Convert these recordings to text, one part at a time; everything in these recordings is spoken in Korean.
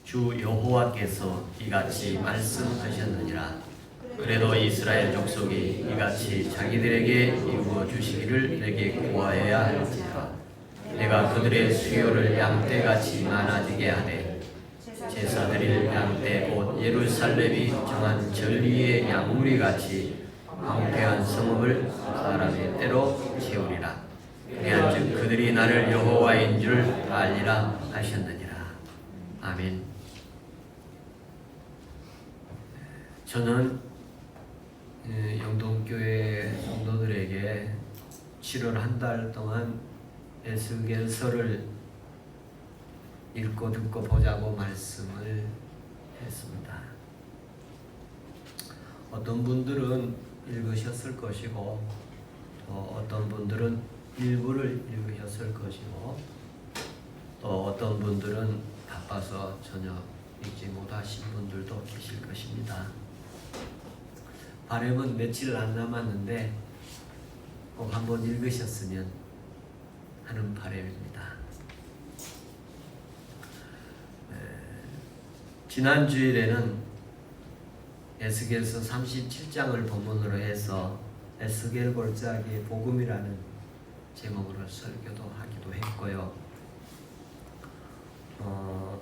주 여호와께서 이같이 말씀하셨느니라. 그래도 이스라엘 족속이 이같이 자기들에게 이루어 주시기를 내게 구하여야 할지라. 내가 그들의 수요를 양떼같이 많아지게 하되 제사 드릴 양떼 곧 예루살렘이 정한 전리의 양무리같이 황폐한 성읍을 사람의 때로 채우리라. 그리한즉 그들이 나를 여호와인 줄 알리라 하셨느니라. 아멘. 저는 영동교회 성도들에게 7월 한 달 동안 에스겔서를 읽고 듣고 보자고 말씀을 했습니다. 어떤 분들은 읽으셨을 것이고 또 어떤 분들은 일부를 읽으셨을 것이고 또 어떤 분들은 바빠서 전혀 읽지 못하신 분들도 계실 것입니다. 바람은 며칠 안 남았는데 꼭 한번 읽으셨으면 하는 바람입니다. 지난 주일에는 에스겔서 37장을 본문으로 해서 에스겔 골짜기 복음이라는 제목으로 설교도 하기도 했고요.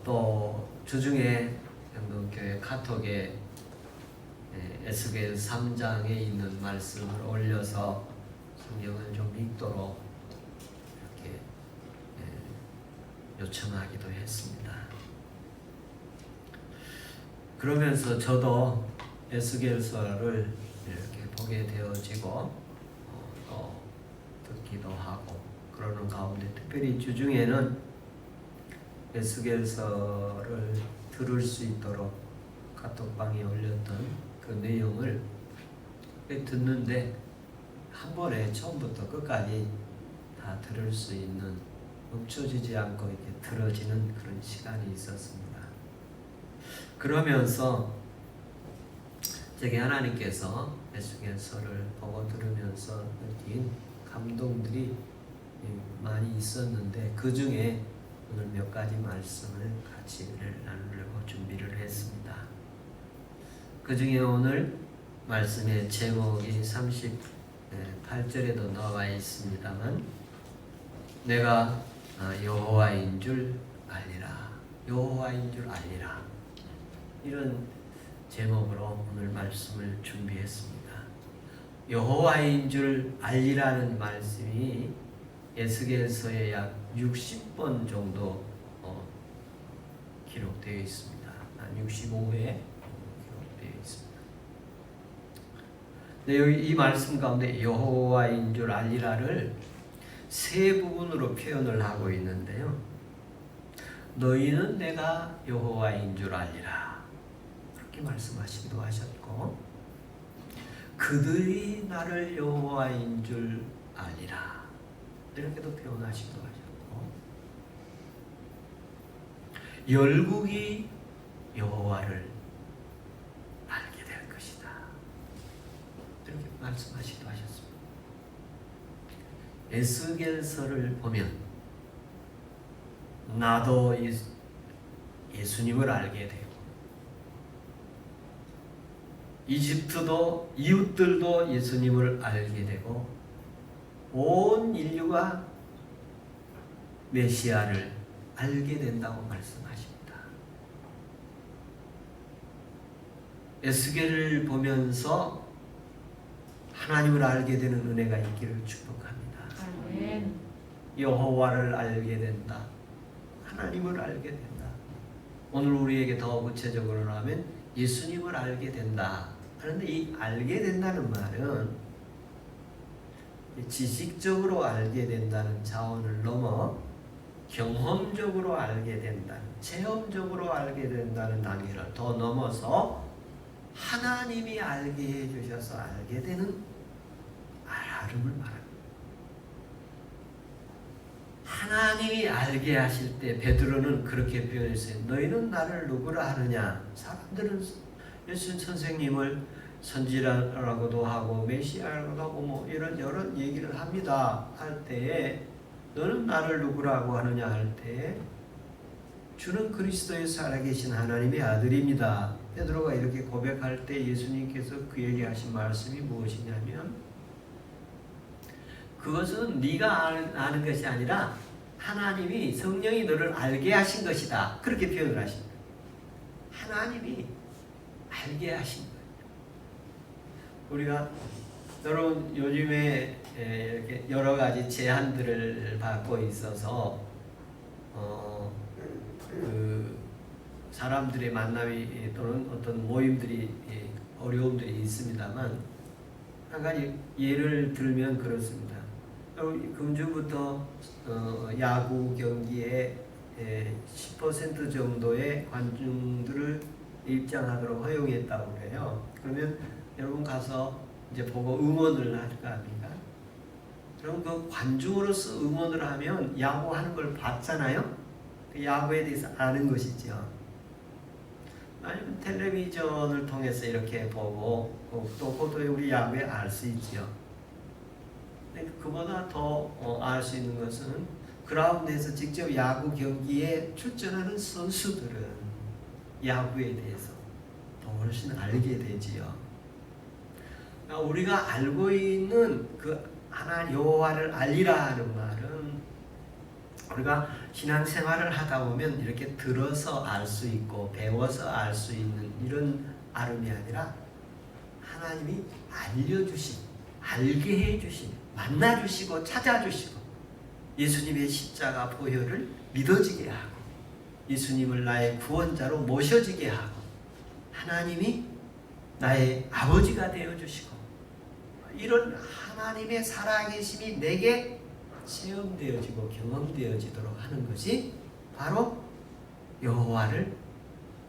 또 주중에 영동교회 카톡에 에스겔 3장에 있는 말씀을 올려서 성경을 좀 읽도록 이렇게 요청하기도 했습니다. 그러면서 저도 에스겔서를 이렇게 보게 되어지고 또 듣기도 하고 그러는 가운데 특별히 주중에는 에스겔서를 들을 수 있도록 카톡방에 올렸던 그 내용을 듣는데 한 번에 처음부터 끝까지 다 들을 수 있는 멈춰지지 않고 이렇게 들어지는 그런 시간이 있었습니다. 그러면서 제게 하나님께서 에스겔서를 보고 들으면서 느낀 감동들이 많이 있었는데 그 중에 오늘 몇 가지 말씀을 같이 나누려고 준비를 했습니다. 그 중에 오늘 말씀의 제목이 38절에도 나와 있습니다만 내가 여호와인 줄 알리라. 여호와인 줄 알리라. 이런 제목으로 오늘 말씀을 준비했습니다. 여호와인 줄 알리라는 말씀이 에스겔서에 약 60번 정도 기록되어 있습니다. 65회 기록되어 있습니다. 네, 여기 이 말씀 가운데 여호와인 줄 알리라를 세 부분으로 표현을 하고 있는데요. 너희는 내가 여호와인 줄 알리라. 그렇게 말씀하시기도 하셨고 그들이 나를 여호와인 줄 알리라. 이렇게도 표현하시기도 하셨고 열국이 여호와를 알게 될 것이다. 이렇게 말씀하시기도 하셨습니다. 에스겔서를 보면 나도 예수님을 알게 되고 이집트도 이웃들도 예수님을 알게 되고 온 인류가 메시아를 알게 된다고 말씀하십니다. 에스겔을 보면서 하나님을 알게 되는 은혜가 있기를 축복합니다. 아멘. 여호와를 알게 된다. 하나님을 알게 된다. 오늘 우리에게 더 구체적으로 하면 예수님을 알게 된다. 그런데 이 알게 된다는 말은 지식적으로 알게 된다는 차원을 넘어 경험적으로 알게 된다는, 체험적으로 알게 된다는 단계를 더 넘어서 하나님이 알게 해주셔서 알게 되는 알음을 말합니다. 하나님이 알게 하실 때 베드로는 그렇게 표현했어요. 너희는 나를 누구라 하느냐? 사람들은 예수 선생님을 선지자라고도 하고 메시아라고도 하고 뭐 이런 여러 얘기를 합니다. 할 때에 너는 나를 누구라고 하느냐 할 때에 주는 그리스도에 살아계신 하나님의 아들입니다. 베드로가 이렇게 고백할 때 예수님께서 그에게 하신 말씀이 무엇이냐면 그것은 네가 아는 것이 아니라 하나님이 성령이 너를 알게 하신 것이다. 그렇게 표현을 하십니다. 하나님이 알게 하신 거예요. 우리가 여러분 요즘에 이렇게 여러 가지 제한들을 받고 있어서 그 사람들의 만남이 또는 어떤 모임들이 어려움들이 있습니다만 한 가지 예를 들면 그렇습니다. 금주부터 야구 경기에 10% 정도의 관중들을 입장하도록 허용했다고 그래요. 그러면 여러분 가서 이제 보고 응원을 할 거 아닙니까? 그럼 그 관중으로서 응원을 하면 야구하는 걸 봤잖아요. 그 야구에 대해서 아는 것이죠. 아니면 텔레비전을 통해서 이렇게 보고 또 그것도 우리 야구에 알 수 있죠. 근데 그보다 더 알 수 있는 것은 그라운드에서 직접 야구 경기에 출전하는 선수들은 야구에 대해서 더 훨씬 알게 되지요. 그러니까 우리가 알고 있는 그 하나님 여호와를 알리라 하는 말은 우리가 신앙생활을 하다 보면 이렇게 들어서 알 수 있고 배워서 알 수 있는 이런 알음이 아니라 하나님이 알려주신, 알게 해주신, 만나주시고 찾아주시고 예수님의 십자가 보혈을 믿어지게 하고 예수님을 나의 구원자로 모셔지게 하고 하나님이 나의 아버지가 되어주시고 이런 하나님의 살아계심이 내게 체험되어지고 경험되어지도록 하는 것이 바로 여호와를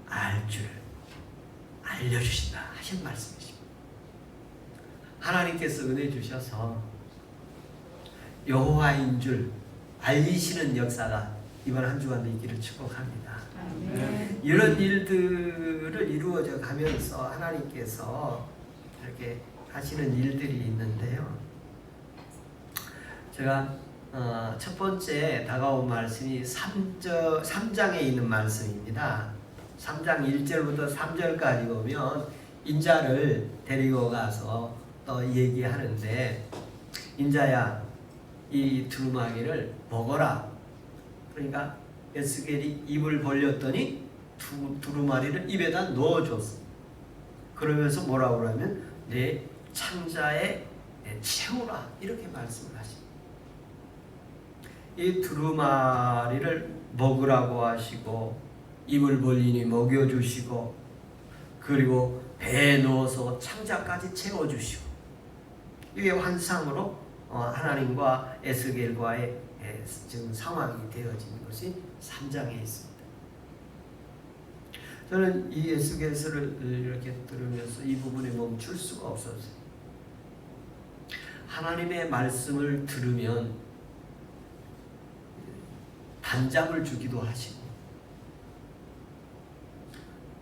알 줄 알려주신다 하신 말씀이십니다. 하나님께서 은혜 주셔서 여호와인 줄 알리시는 역사가 이번 한 주간도 있기를 축복합니다. 이런 일들을 이루어져 가면서 하나님께서 이렇게 하시는 일들이 있는데요. 제가 첫 번째 다가온 말씀이 3장에 있는 말씀입니다. 3장 1절부터 3절까지 보면 인자를 데리고 가서 또 얘기하는데 인자야 이 두루마기를 먹어라. 그러니까 에스겔이 입을 벌렸더니 두루마리를 입에다 넣어줬어. 그러면서 뭐라고 그러면 내 창자에 채우라 이렇게 말씀을 하십니다. 이 두루마리를 먹으라고 하시고 입을 벌리니 먹여주시고 그리고 배에 넣어서 창자까지 채워주시고 이게 환상으로 하나님과 에스겔과의 지금 상황이 되어진 것이 3장에 있습니다. 저는 이 에스겔서를 이렇게 들으면서 이 부분에 멈출 수가 없었어요. 하나님의 말씀을 들으면 단잠을 주기도 하시고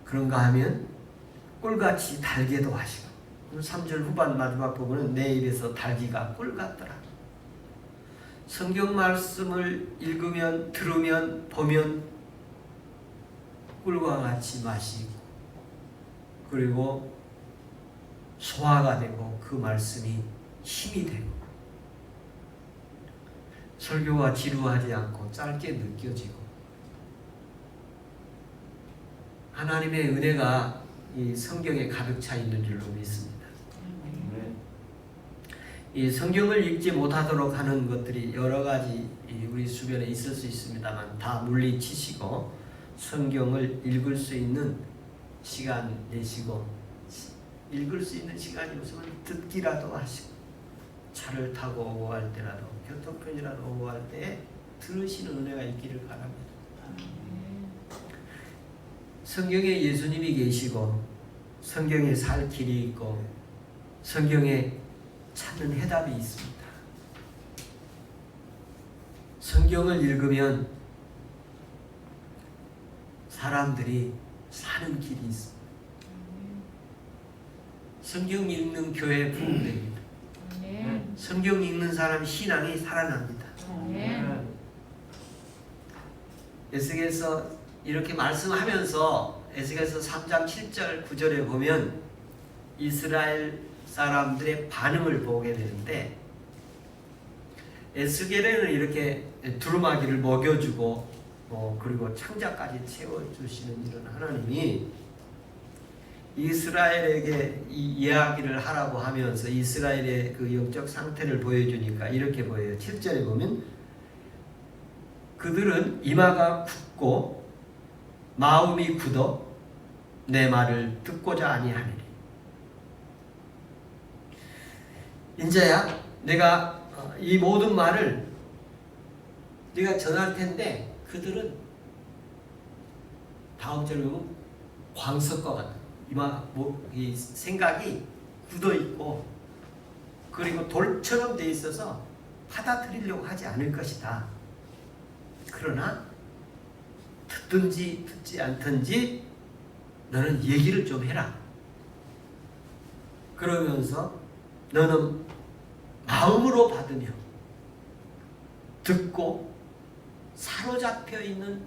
그런가 하면 꿀같이 달게도 하시고 3절 후반 마지막 부분은 내 입에서 달기가 꿀 같더라. 성경 말씀을 읽으면 들으면 보면 꿀과 같이 맛이 있고 그리고 소화가 되고 그 말씀이 힘이 되고 설교가 지루하지 않고 짧게 느껴지고 하나님의 은혜가 이 성경에 가득 차 있는 줄로 믿습니다. 이 성경을 읽지 못하도록 하는 것들이 여러 가지 우리 주변에 있을 수 있습니다만 다 물리치시고 성경을 읽을 수 있는 시간 내시고 읽을 수 있는 시간이 없으면 듣기라도 하시고 차를 타고 오고 할 때라도 교통편이라도 오고 할 때 들으시는 은혜가 있기를 바랍니다. 성경에 예수님이 계시고 성경에 살 길이 있고 성경에 찾는 해답이 있습니다. 성경을 읽으면 사람들이 사는 길이 있습니다. 성경 읽는 교회 부흥됩니다. 성경 읽는 사람 신앙이 살아납니다. 에스겔서 이렇게 말씀하면서 에스겔서 3장 7절 9절에 보면 이스라엘 사람들의 반응을 보게 되는데, 에스겔에는 이렇게 두루마기를 먹여주고 그리고 창자까지 채워주시는 이런 하나님이 이스라엘에게 이 이야기를 하라고 하면서 이스라엘의 그 영적 상태를 보여주니까 이렇게 보여요. 7절에 보면 그들은 이마가 굳고 마음이 굳어 내 말을 듣고자 아니하니라. 인자야, 내가 이 모든 말을 네가 전할 텐데 그들은 다음 절에 보면 광석과 같다. 이 생각이 굳어 있고 그리고 돌처럼 돼 있어서 받아들이려고 하지 않을 것이다. 그러나 듣든지 듣지 않든지 너는 얘기를 좀 해라. 그러면서 너는 마음으로 받으며 듣고 사로잡혀 있는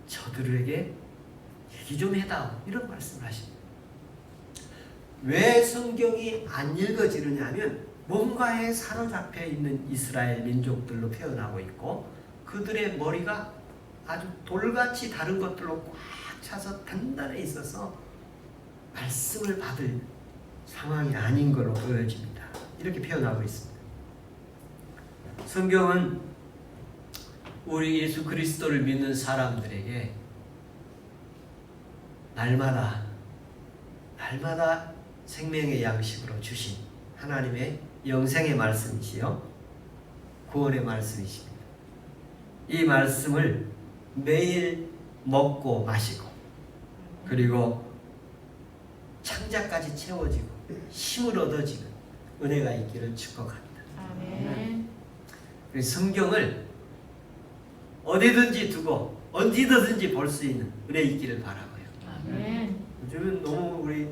저들에게 얘기 좀 해다오. 이런 말씀을 하십니다. 왜 성경이 안 읽어지느냐면 뭔가에 사로잡혀 있는 이스라엘 민족들로 표현하고 있고 그들의 머리가 아주 돌같이 다른 것들로 꽉 차서 단단해 있어서 말씀을 받을 상황이 아닌 걸로 보여집니다. 이렇게 표현하고 있습니다. 성경은 우리 예수 그리스도를 믿는 사람들에게 날마다 생명의 양식으로 주신 하나님의 영생의 말씀이시요 구원의 말씀이십니다. 이 말씀을 매일 먹고 마시고 그리고 창자까지 채워지고 힘을 얻어지는 은혜가 있기를 축복합니다. 아멘. 성경을 어디든지 두고 언제든지 볼 수 있는 은혜 있기를 바라고요. 아멘. 요즘은 너무 우리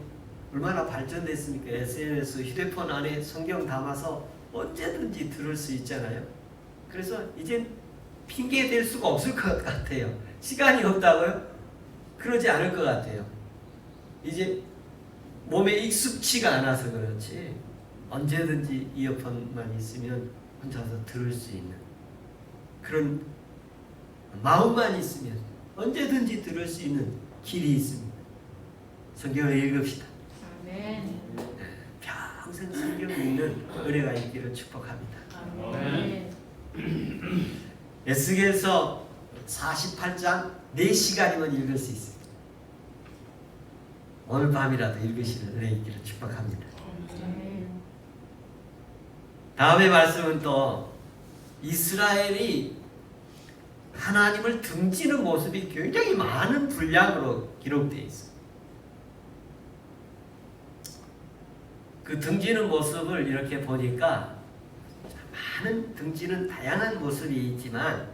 얼마나 발전됐습니까? SNS, 휴대폰 안에 성경 담아서 언제든지 들을 수 있잖아요. 그래서 이제 핑계 댈 수가 없을 것 같아요. 시간이 없다고요? 그러지 않을 것 같아요. 이제 몸에 익숙치가 않아서 그렇지 언제든지 이어폰만 있으면 혼자서 들을 수 있는 그런 마음만 있으면 언제든지 들을 수 있는 길이 있습니다. 성경을 읽읍시다. 아멘. 평생 성경 읽는 은혜가 있기를 축복합니다. 아멘. 에스겔서 48장 4시간이면 읽을 수 있습니다. 오늘 밤이라도 읽으시는 은혜 있기를 축복합니다. 다음의 말씀은 또 이스라엘이 하나님을 등지는 모습이 굉장히 많은 분량으로 기록되어 있습니다. 그 등지는 모습을 이렇게 보니까 많은 등지는 다양한 모습이 있지만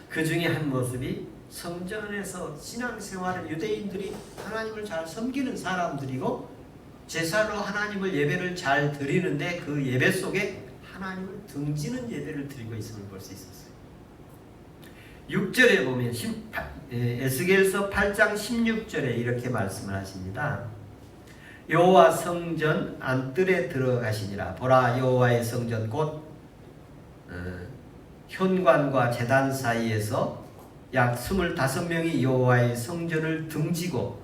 그 중에 한 모습이 성전에서 신앙생활을 유대인들이 하나님을 잘 섬기는 사람들이고 제사로 하나님을 예배를 잘 드리는데 그 예배 속에 하나님을 등지는 예배를 드리고 있음을 볼 수 있었어요. 6절에 보면 에스겔서 8장 16절에 이렇게 말씀을 하십니다. 여호와 성전 안뜰에 들어가시니라. 보라, 여호와의 성전 곧 현관과 제단 사이에서 약 25명이 여호와의 성전을 등지고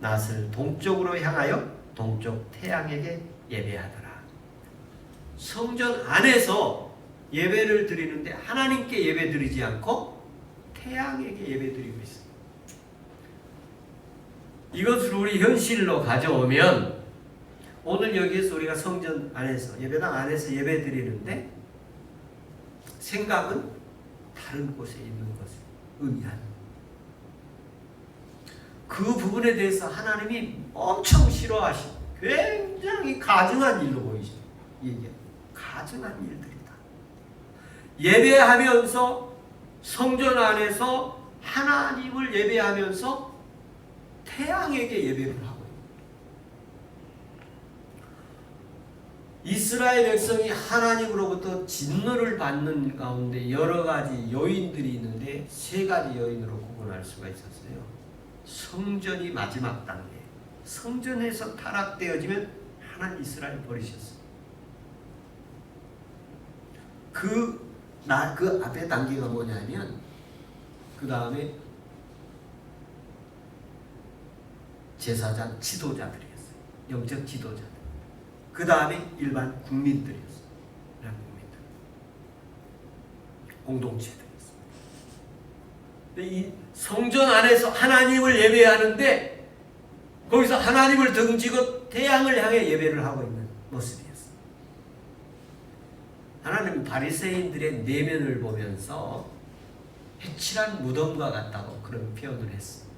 낫을 동쪽으로 향하여 동쪽 태양에게 예배하더라. 성전 안에서 예배를 드리는데 하나님께 예배 드리지 않고 태양에게 예배 드리고 있습니다. 이것을 우리 현실로 가져오면 오늘 여기에서 우리가 성전 안에서 예배당 안에서 예배 드리는데 생각은 다른 곳에 있는 것을 의미합니다. 그 부분에 대해서 하나님이 엄청 싫어하시고 굉장히 가증한 일로 보이죠. 이게 가증한 일들이다. 예배하면서 성전 안에서 하나님을 예배하면서 태양에게 예배를 하고 이스라엘 백성이 하나님으로부터 진노를 받는 가운데 여러 가지 요인들이 있는데 세 가지 요인으로 구분할 수가 있었어요. 성전이 마지막 단계. 성전에서 타락되어지면 하나님 이스라엘 버리셨어요. 그 앞에 단계가 뭐냐면 그 다음에 제사장 지도자들이었어요. 영적 지도자들. 그 다음에 일반 국민들이었어요. 일반 국민들. 공동체들이었어요. 이 성전 안에서 하나님을 예배하는데 거기서 하나님을 등지고 태양을 향해 예배를 하고 있는 모습이었어요. 하나님은 바리새인들의 내면을 보면서 해칠한 무덤과 같다고 그런 표현을 했어요.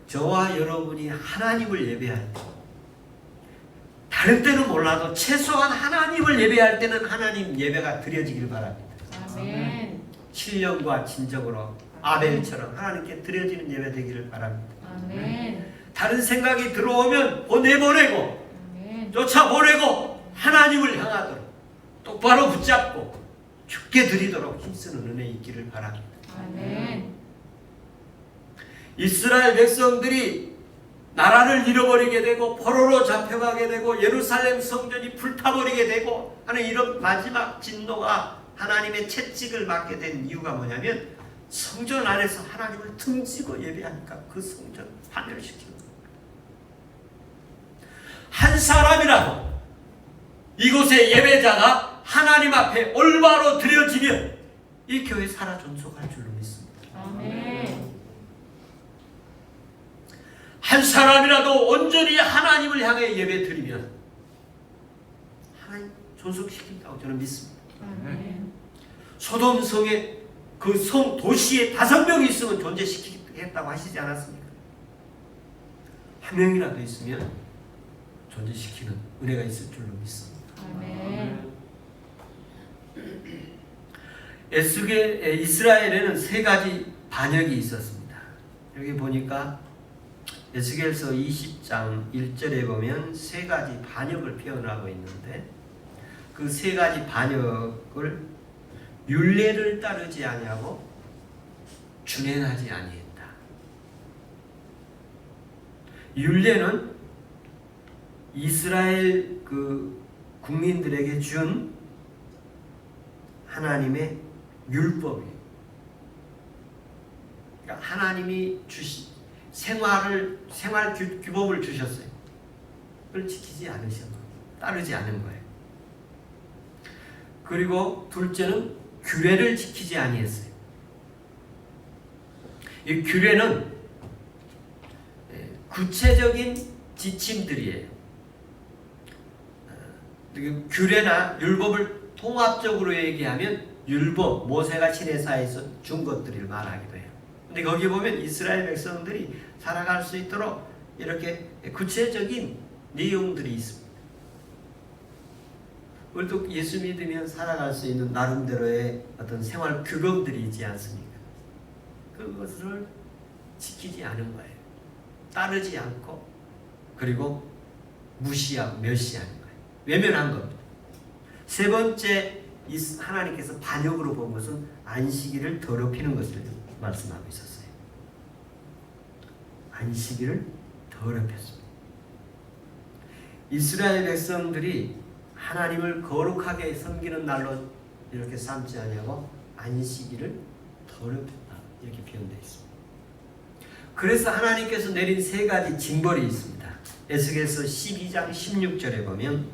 저와 여러분이 하나님을 예배할 때 다른 때는 몰라도 최소한 하나님을 예배할 때는 하나님 예배가 드려지길 바랍니다. 아멘. 신령과 진정으로 아벨처럼 하나님께 드려지는 예배 되기를 바랍니다. 아멘. 다른 생각이 들어오면 내보내고 아멘. 쫓아보내고 하나님을 향하도록 똑바로 붙잡고 죽게 드리도록 힘쓰는 은혜 있기를 바랍니다. 아멘. 이스라엘 백성들이 나라를 잃어버리게 되고 포로로 잡혀가게 되고 예루살렘 성전이 불타버리게 되고 하는 이런 마지막 진노가 하나님의 채찍을 맞게 된 이유가 뭐냐면 성전 안에서 하나님을 등지고 예배하니까 그 성전 파멸시키는 거예요. 한 사람이라도 이곳의 예배자가 하나님 앞에 올바로 드려지면 이 교회 살아 존속할 줄로 믿습니다. 아멘. 한 사람이라도 온전히 하나님을 향해 예배 드리면 하나님 존속시킨다고 저는 믿습니다. 아멘. 소돔성에 그 성 도시에 5명이 있으면 존재시키겠다고 하시지 않았습니까? 한 명이라도 있으면 존재시키는 은혜가 있을 줄로 믿습니다. 아멘. 이스라엘에는 3가지 반역이 있었습니다. 여기 보니까 에스겔서 20장 1절에 보면 3가지 반역을 표현하고 있는데 그 3가지 반역을 율례를 따르지 아니하고 준행하지 아니했다. 율례는 이스라엘 그 국민들에게 준 하나님의 율법이에요. 그러니까 하나님이 주신 생활 규범을 주셨어요. 그걸 지키지 않으신 거예요. 따르지 않은 거예요. 그리고 둘째는 규례를 지키지 아니했어요. 이 규례는 구체적인 지침들이에요. 규례나 율법을 통합적으로 얘기하면 율법, 모세가 시내사에서 준 것들을 말하기도 해요. 근데 거기 보면 이스라엘 백성들이 살아갈 수 있도록 이렇게 구체적인 내용들이 있습니다. 우리도 예수 믿으면 살아갈 수 있는 나름대로의 어떤 생활 규범들이 있지 않습니까? 그것을 지키지 않은 거예요. 따르지 않고 그리고 무시하고 멸시하는 거예요. 외면한 겁니다. 세 번째 하나님께서 반역으로 본 것은 안식일을 더럽히는 것을 말씀하고 있었어요. 안식일을 더럽혔습니다. 이스라엘 백성들이 하나님을 거룩하게 섬기는 날로 이렇게 삼지 아니하고 안식일을 더럽혔다 이렇게 표현되어 있습니다. 그래서 하나님께서 내린 3가지 징벌이 있습니다. 에스겔서 12장 16절에 보면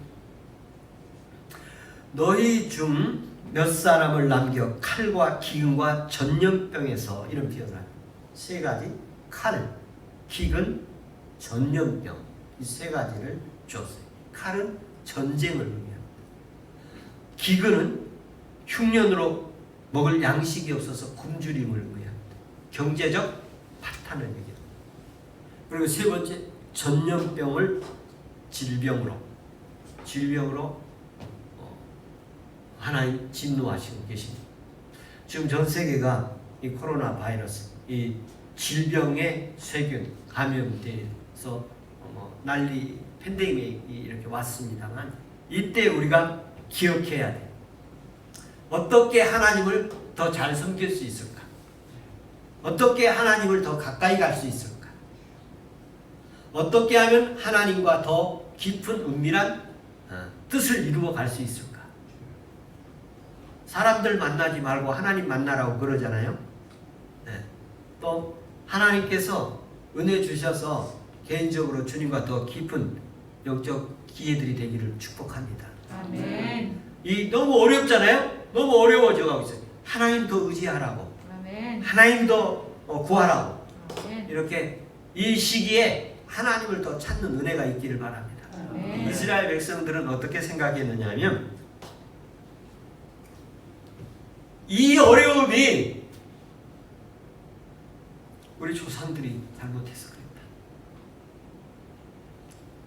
너희 중 몇 사람을 남겨 칼과 기근과 전염병에서 이런 표현을 합니다. 3가지 칼, 기근, 전염병 이 3가지를 줬어요. 칼은 전쟁을 의미합니다. 기근은 흉년으로 먹을 양식이 없어서 굶주림을 의미합니다. 경제적 파탄을 얘기합니다. 그리고 3번째 전염병을 질병으로 하나님 진노하시고 계십니다. 지금 전 세계가 이 코로나 바이러스, 이 질병의 세균 감염돼서 난리 팬데믹이 이렇게 왔습니다만 이때 우리가 기억해야 돼. 어떻게 하나님을 더 잘 섬길 수 있을까? 어떻게 하나님을 더 가까이 갈 수 있을까? 어떻게 하면 하나님과 더 깊은 은밀한 뜻을 이루어 갈 수 있을까? 사람들 만나지 말고 하나님 만나라고 그러잖아요. 네. 또 하나님께서 은혜 주셔서 개인적으로 주님과 더 깊은 영적 기회들이 되기를 축복합니다. 아멘. 이 너무 어렵잖아요. 너무 어려워져 가고 있어요. 하나님 더 의지하라고, 아멘. 하나님 더 구하라고. 아멘. 이렇게 이 시기에 하나님을 더 찾는 은혜가 있기를 바랍니다. 아멘. 이스라엘 백성들은 어떻게 생각했느냐면 이 어려움이 우리 조상들이 잘못해서 그랬다.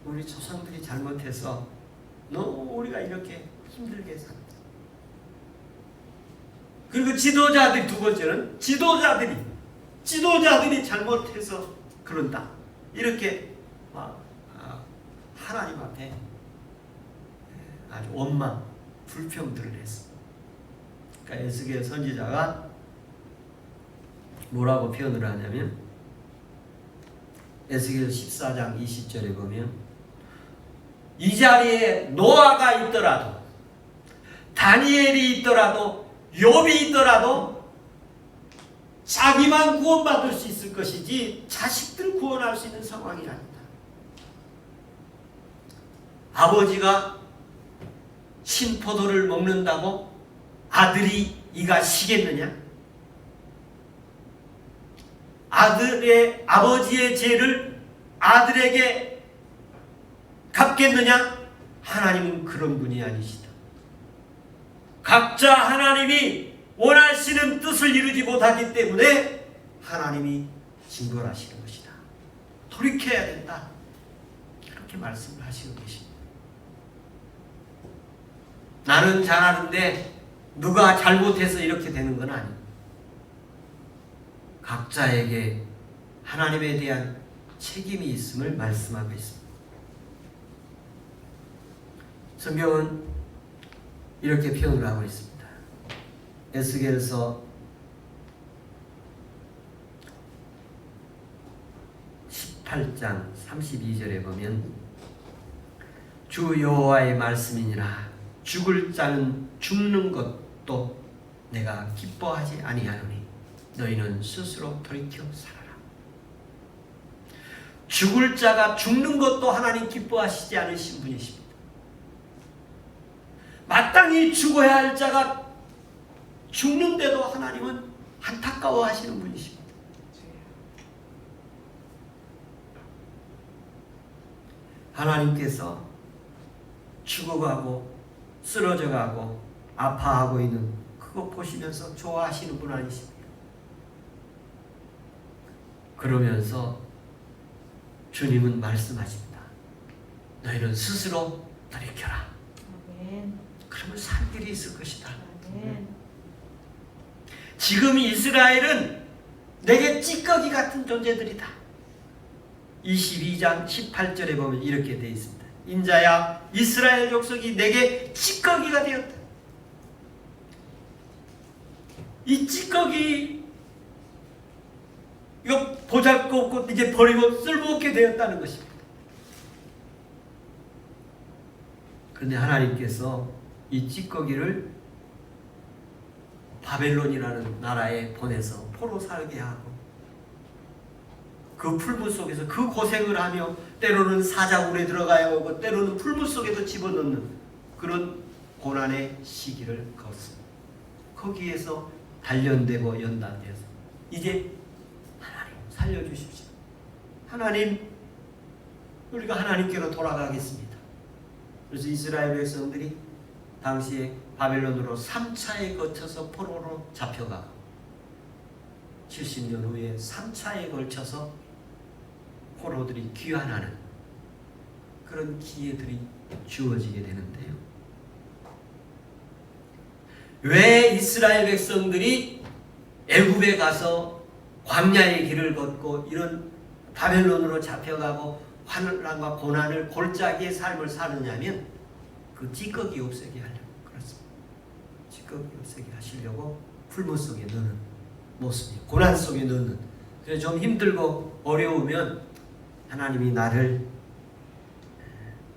우리 조상들이 잘못해서 너무 우리가 이렇게 힘들게 산다. 그리고 지도자들이, 두 번째는 지도자들이 잘못해서 그런다. 이렇게 하나님 앞에 아주 원망, 불평들을 했어. 그러니까 에스겔 선지자가 뭐라고 표현을 하냐면 에스겔 14장 20절에 보면 이 자리에 노아가 있더라도, 다니엘이 있더라도, 욥이 있더라도 자기만 구원받을 수 있을 것이지 자식들 구원할 수 있는 상황이 아니다. 아버지가 신포도를 먹는다고 아들이 이가 시겠느냐? 아버지의 죄를 아들에게 갚겠느냐? 하나님은 그런 분이 아니시다. 각자 하나님이 원하시는 뜻을 이루지 못하기 때문에 하나님이 징벌하시는 것이다. 돌이켜야 된다. 그렇게 말씀을 하시고 계십니다. 나는 잘하는데 누가 잘못해서 이렇게 되는 건 아니에요. 각자에게 하나님에 대한 책임이 있음을 말씀하고 있습니다. 성경은 이렇게 표현을 하고 있습니다. 에스겔서 18장 32절에 보면 주 여호와의 말씀이니라 죽을 자는 죽는 것도 내가 기뻐하지 아니하노니 너희는 스스로 돌이켜 살아라. 죽을 자가 죽는 것도 하나님 기뻐하시지 않으신 분이십니다. 마땅히 죽어야 할 자가 죽는데도 하나님은 안타까워 하시는 분이십니다. 하나님께서 죽어가고 쓰러져가고 아파하고 있는 그거 보시면서 좋아하시는 분 아니십니까? 그러면서 주님은 말씀하십니다. 너희는 스스로 돌이켜라. 아멘. 그러면 살 길이 있을 것이다. 아멘. 지금 이스라엘은 내게 찌꺼기 같은 존재들이다. 22장 18절에 보면 이렇게 되어 있습니다. 인자야 이스라엘 족속이 내게 찌꺼기가 되었다. 이 찌꺼기 이거 보잘것없고 이제 버리고 쓸모없게 되었다는 것입니다. 그런데 하나님께서 이 찌꺼기를 바벨론이라는 나라에 보내서 포로 살게 하고 그 풀무 속에서 그 고생을 하며 때로는 사자굴에 들어가야 하고 때로는 풀무 속에도 집어넣는 그런 고난의 시기를 걷습니다. 거기에서 단련되고 연단되어서 이제 하나님 살려주십시오. 하나님 우리가 하나님께로 돌아가겠습니다. 그래서 이스라엘 백성들이 당시에 바벨론으로 3차에 거쳐서 포로로 잡혀가고 70년 후에 3차에 걸쳐서 포로들이 귀환하는 그런 기회들이 주어지게 되는데요. 왜 이스라엘 백성들이 애굽에 가서 광야의 길을 걷고 이런 바벨론으로 잡혀가고 환난과 고난을 골짜기의 삶을 사느냐면 그 찌꺼기 없애게 하려고 그렇습니다. 찌꺼기 없애게 하시려고 풀무 속에 넣는 모습이에요. 고난 속에 넣는. 그래서 좀 힘들고 어려우면 하나님이 나를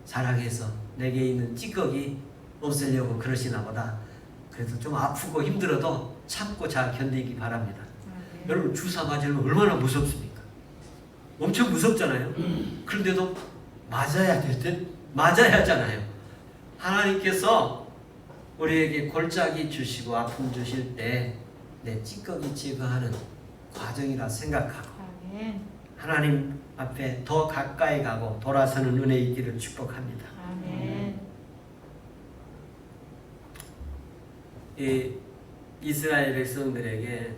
사랑해서 내게 있는 찌꺼기 없애려고 그러시나 보다. 그래도 좀 아프고 힘들어도 참고 잘 견디기 바랍니다. 여러분 주사 맞으면 얼마나 무섭습니까? 엄청 무섭잖아요. 그런데도 맞아야 될 때 맞아야 하잖아요. 하나님께서 우리에게 골짜기 주시고 아픔 주실 때 내 찌꺼기 제거하는 과정이라 생각하고 하나님 앞에 더 가까이 가고 돌아서는 은혜 있기를 축복합니다. 아멘. 이 이스라엘 백성들에게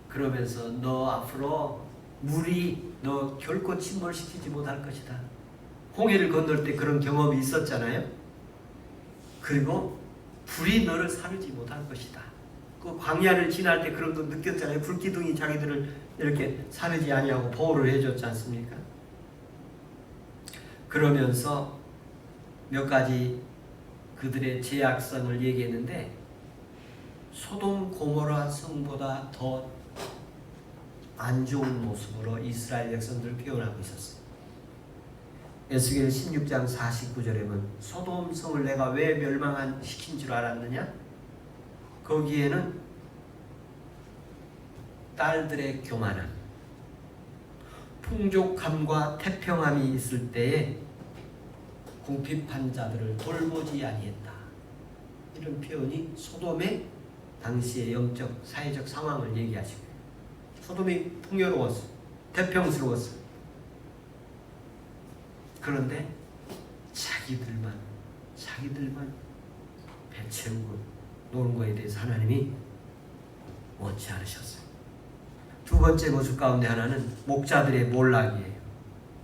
그러면서 너 앞으로 물이 너 결코 침몰시키지 못할 것이다. 홍해를 건널 때 그런 경험이 있었잖아요. 그리고 불이 너를 사르지 못할 것이다. 그 광야를 지날 때 그런 거 느꼈잖아요. 불기둥이 자기들을 이렇게 사르지 아니하고 보호를 해줬지 않습니까? 그러면서 몇 가지 그들의 죄악성을 얘기했는데 소돔 고모라 성보다 더 안 좋은 모습으로 이스라엘 백성들을 표현하고 있었어요. 에스겔 16장 49절에 보면 소돔 성을 내가 왜 멸망시킨 줄 알았느냐? 거기에는 딸들의 교만함, 풍족함과 태평함이 있을 때에 궁핍한 자들을 돌보지 아니했다. 이런 표현이 소돔의 당시의 영적, 사회적 상황을 얘기하시고 소돔이 풍요로웠어, 태평스러웠어. 그런데 자기들만 배 채우고 노는 거에 대해서 하나님이 원치 않으셨어요. 두 번째 모습 가운데 하나는 목자들의 몰락이에요.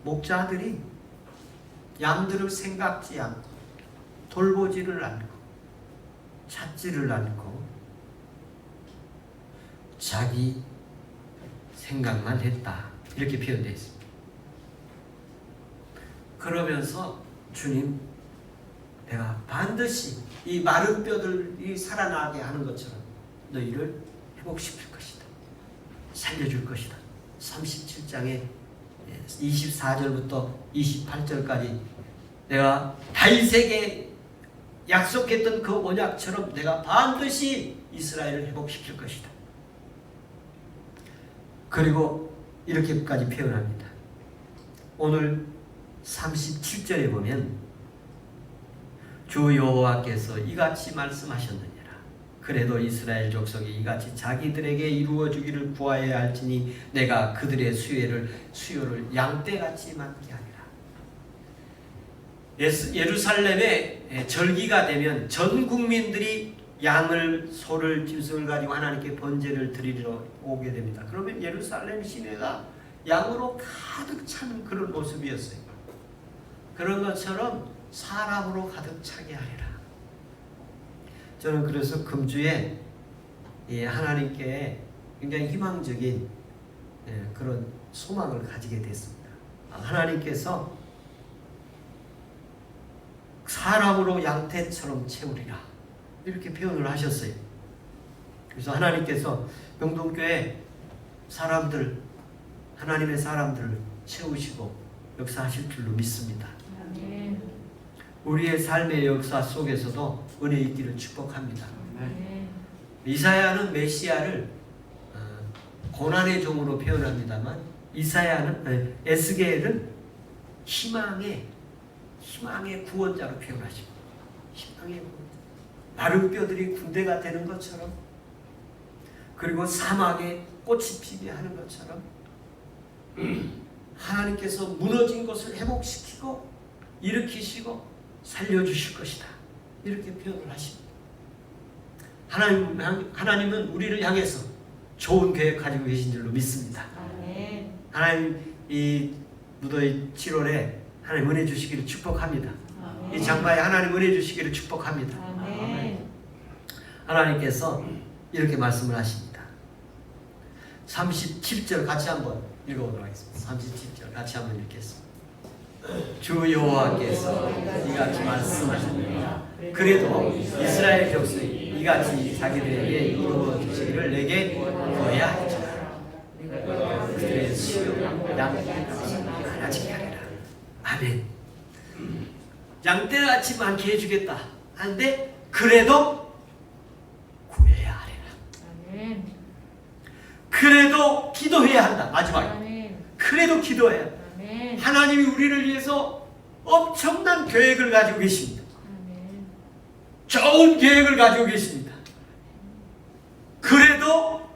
목자들이 양들을 생각지 않고 돌보지를 않고 찾지를 않고 자기 생각만 했다. 이렇게 표현되어 있습니다. 그러면서 주님, 내가 반드시 이 마른 뼈들이 살아나게 하는 것처럼 너희를 회복시킬 것이다. 살려줄 것이다. 37장에 24절부터 28절까지 내가 다윗에게 약속했던 그 언약처럼 내가 반드시 이스라엘을 회복시킬 것이다. 그리고 이렇게까지 표현합니다. 오늘 37절에 보면 주 여호와께서 이같이 말씀하셨느니라. 그래도 이스라엘 족속이 이같이 자기들에게 이루어 주기를 구하여야 할지니 내가 그들의 수요를 양떼같이 맡게 하리라. 예루살렘에 절기가 되면 전 국민들이 양을, 소를, 짐승을 가지고 하나님께 번제를 드리러 오게 됩니다. 그러면 예루살렘 시내가 양으로 가득 차는 그런 모습이었어요. 그런 것처럼 사람으로 가득 차게 하리라. 저는 그래서 금주에 하나님께 굉장히 희망적인 그런 소망을 가지게 됐습니다. 하나님께서 사람으로 양떼처럼 채우리라. 이렇게 표현을 하셨어요. 그래서 하나님께서 명동교회 사람들, 하나님의 사람들을 채우시고 역사하실 줄로 믿습니다. 아멘. 우리의 삶의 역사 속에서도 은혜 있기를 축복합니다. 아멘. 이사야는 메시아를 고난의 종으로 표현합니다만 에스겔은 희망의 구원자로 표현하십니다. 희망의 구원자. 마른 뼈들이 군대가 되는 것처럼, 그리고 사막에 꽃이 피게 하는 것처럼 하나님께서 무너진 것을 회복시키고 일으키시고 살려주실 것이다. 이렇게 표현을 하십니다. 하나님은 우리를 향해서 좋은 계획 가지고 계신 줄로 믿습니다. 아멘. 하나님 이 무더위 7월에 하나님 은혜 주시기를 축복합니다. 아멘. 이 장마에 하나님 은혜 주시기를 축복합니다. 아멘. 하나님께서 이렇게 말씀을 하십니다. 37절 같이 한번 읽어보도록 하겠습니다. 37절 같이 한번 읽겠습니다. 주 여호와께서 이같이 말씀하셨느니라. 그래도 이스라엘 족속이 이같이 자기들에게 이루어 주시기를 내게 구해야 할지라. 그들의 수요가 양떼같이 많아지게 하리라. 아멘. 양떼같이 많게 해주겠다 한데 그래도 구해야 하리라. 아멘. 그래도 기도해야 한다. 마지막에 아멘. 그래도 기도해야 한다. 아멘. 하나님이 우리를 위해서 엄청난 계획을 가지고 계십니다. 아멘. 좋은 계획을 가지고 계십니다. 그래도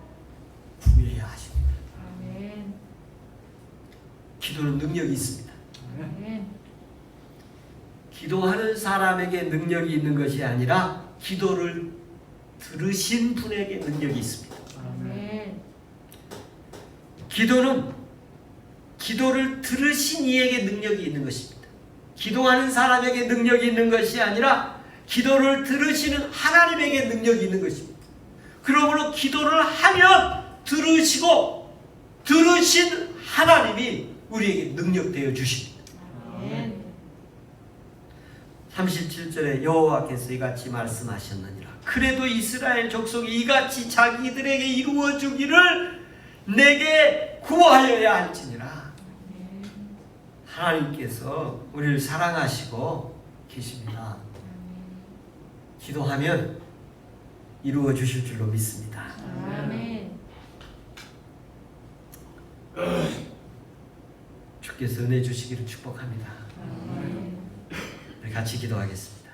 구해야 하십니다. 아멘. 기도는 능력이 있습니다. 아멘. 기도하는 사람에게 능력이 있는 것이 아니라 기도를 들으신 분에게 능력이 있습니다. 아멘. 기도는 기도를 들으신 이에게 능력이 있는 것입니다. 기도하는 사람에게 능력이 있는 것이 아니라 기도를 들으시는 하나님에게 능력이 있는 것입니다. 그러므로 기도를 하면 들으시고 들으신 하나님이 우리에게 능력 되어 주십니다. 아멘. 37절에 여호와께서 이같이 말씀하셨느니라. 그래도 이스라엘 족속이 이같이 자기들에게 이루어 주기를 내게 구하여야 할지니라. 하나님께서 우리를 사랑하시고 계십니다. 기도하면 이루어 주실 줄로 믿습니다. 아멘. 주께서 은혜 주시기를 축복합니다. 아멘. 우리 같이 기도하겠습니다.